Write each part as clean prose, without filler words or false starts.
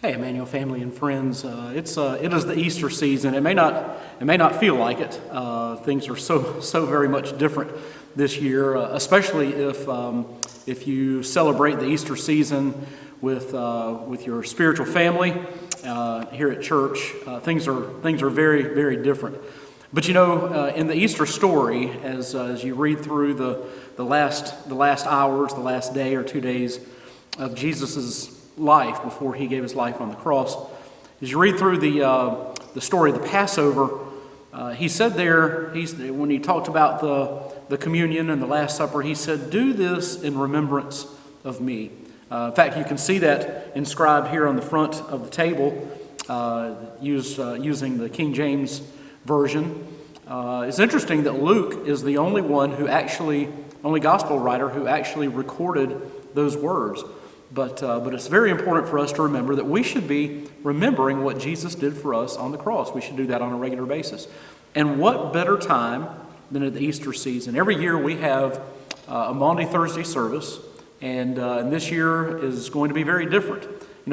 Hey, Emmanuel family and friends. It is the Easter season. It may not feel like it. Things are so very much different this year, especially if you celebrate the Easter season with your spiritual family here at church. Things are very very different. But in the Easter story, as you read through the last hours, the last day or 2 days of Jesus's life before he gave his life on the cross, as you read through the story of the Passover, he said there, when he talked about the communion and the Last Supper, he said, "Do this in remembrance of me." In fact, you can see that inscribed here on the front of the table, using the King James Version. It's interesting that Luke is the only gospel writer who actually recorded those words. But it's very important for us to remember that we should be remembering what Jesus did for us on the cross. We should do that on a regular basis. And what better time than at the Easter season? Every year we have a Maundy Thursday service, and this year is going to be very different.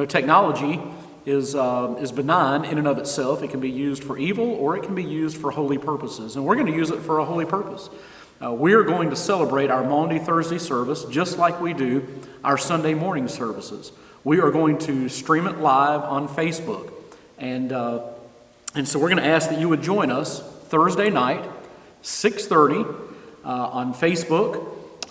Technology is benign in and of itself. It can be used for evil or it can be used for holy purposes, and we're going to use it for a holy purpose. We are going to celebrate our Maundy Thursday service just like we do our Sunday morning services. We are going to stream it live on Facebook. And so we're going to ask that you would join us Thursday night, 6:30 on Facebook,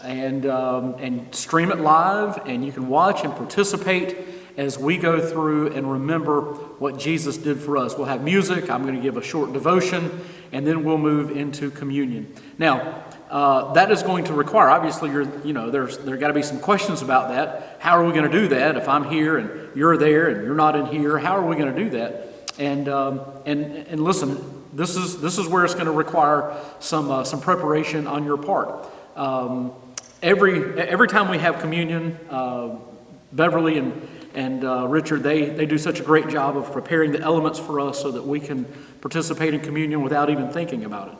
and stream it live, and you can watch and participate as we go through and remember what Jesus did for us. We'll have music, I'm going to give a short devotion, and then we'll move into communion. Now, that is going to require, obviously, there got to be some questions about that. How are we going to do that? If I'm here and you're there and you're not in here, how are we going to do that? And listen, this is where it's going to require some preparation on your part. Every time we have communion, Beverly and Richard, they do such a great job of preparing the elements for us so that we can participate in communion without even thinking about it.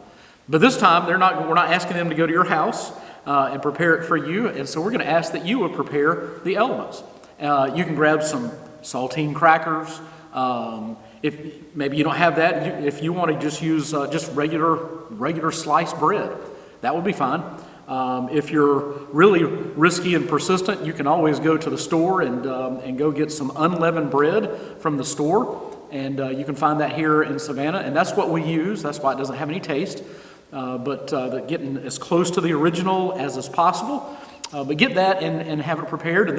But this time, we're not asking them to go to your house and prepare it for you, and so we're going to ask that you would prepare the elements. You can grab some saltine crackers. If maybe you don't have that, if you want to just use just regular sliced bread, that would be fine. If you're really risky and persistent, you can always go to the store and go get some unleavened bread from the store, and you can find that here in Savannah, and that's what we use. That's why it doesn't have any taste. But getting as close to the original as is possible. But get that and have it prepared, and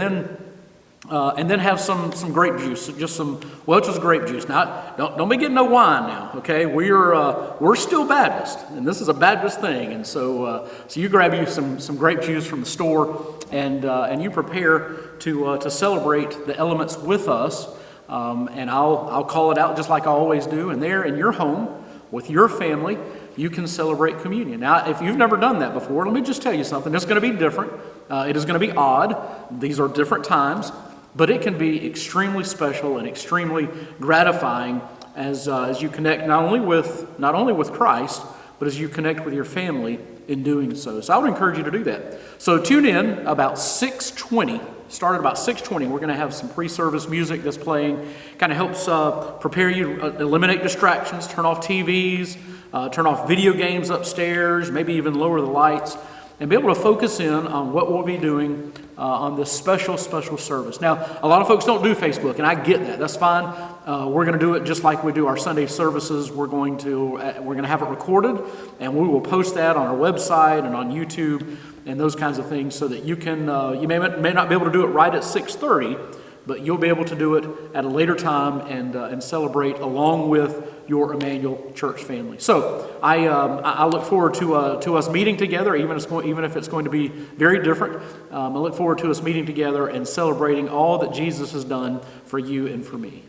then have some grape juice, just some Welch's grape juice. Now, don't be getting no wine now, okay? We're still Baptist, and this is a Baptist thing, and so you grab you some grape juice from the store, and you prepare to celebrate the elements with us. And I'll call it out just like I always do, and there in your home with your family, you can celebrate communion. Now, if you've never done that before, let me just tell you something. It's going to be different. It is going to be odd. These are different times, but it can be extremely special and extremely gratifying as you connect not only with Christ, but as you connect with your family in doing so. So I would encourage you to do that. So tune in about 6:20. Start at about 6:20. We're going to have some pre-service music that's playing. Kind of helps prepare you, eliminate distractions, turn off TVs, turn off video games upstairs, maybe even lower the lights, and be able to focus in on what we'll be doing on this special service. Now, a lot of folks don't do Facebook, and I get that. That's fine. We're going to do it just like we do our Sunday services. We're going to have it recorded, and we will post that on our website and on YouTube and those kinds of things, so that you can you may not be able to do it right at 6:30, but you'll be able to do it at a later time and celebrate along with your Emmanuel Church family. So I look forward to us meeting together, even if it's going to be very different. I look forward to us meeting together and celebrating all that Jesus has done for you and for me.